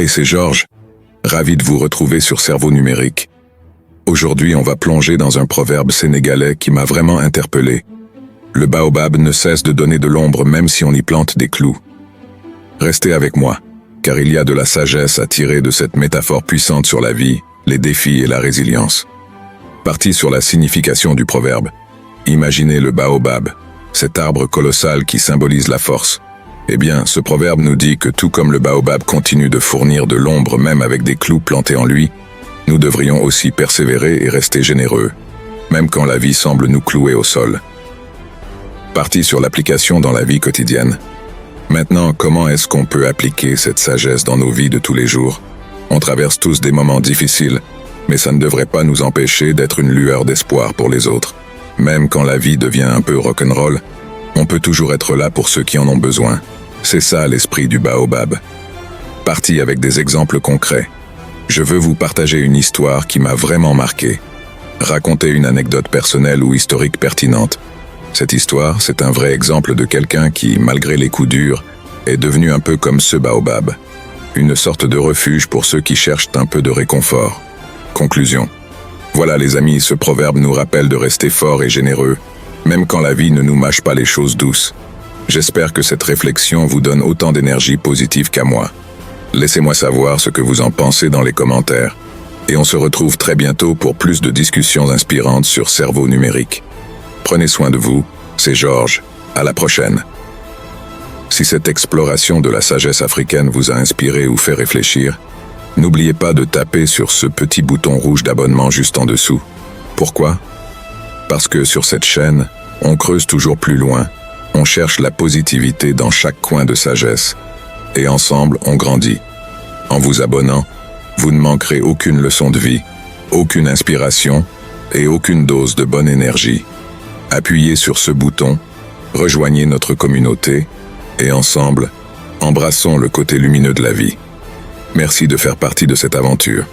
Hey, c'est Georges. Ravi de vous retrouver sur Cerveau Numérique. Aujourd'hui, on va plonger dans un proverbe sénégalais qui m'a vraiment interpellé. Le baobab ne cesse de donner de l'ombre même si on y plante des clous. Restez avec moi, car il y a de la sagesse à tirer de cette métaphore puissante sur la vie, les défis et la résilience. Parti sur la signification du proverbe. Imaginez le baobab, cet arbre colossal qui symbolise la force. Eh bien, ce proverbe nous dit que tout comme le baobab continue de fournir de l'ombre même avec des clous plantés en lui, nous devrions aussi persévérer et rester généreux, même quand la vie semble nous clouer au sol. Parti sur l'application dans la vie quotidienne. Maintenant, comment est-ce qu'on peut appliquer cette sagesse dans nos vies de tous les jours? On traverse tous des moments difficiles, mais ça ne devrait pas nous empêcher d'être une lueur d'espoir pour les autres. Même quand la vie devient un peu rock'n'roll, on peut toujours être là pour ceux qui en ont besoin. C'est ça l'esprit du baobab. Parti avec des exemples concrets. Je veux vous partager une histoire qui m'a vraiment marqué. Raconter une anecdote personnelle ou historique pertinente. Cette histoire, c'est un vrai exemple de quelqu'un qui, malgré les coups durs, est devenu un peu comme ce baobab. Une sorte de refuge pour ceux qui cherchent un peu de réconfort. Conclusion. Voilà les amis, ce proverbe nous rappelle de rester forts et généreux, même quand la vie ne nous mâche pas les choses douces. J'espère que cette réflexion vous donne autant d'énergie positive qu'à moi. Laissez-moi savoir ce que vous en pensez dans les commentaires. Et on se retrouve très bientôt pour plus de discussions inspirantes sur Cerveau Numérique. Prenez soin de vous, c'est Georges. À la prochaine. Si cette exploration de la sagesse africaine vous a inspiré ou fait réfléchir, n'oubliez pas de taper sur ce petit bouton rouge d'abonnement juste en dessous. Pourquoi ? Parce que sur cette chaîne, on creuse toujours plus loin, on cherche la positivité dans chaque coin de sagesse. Et ensemble, on grandit. En vous abonnant, vous ne manquerez aucune leçon de vie, aucune inspiration et aucune dose de bonne énergie. Appuyez sur ce bouton, rejoignez notre communauté et ensemble, embrassons le côté lumineux de la vie. Merci de faire partie de cette aventure.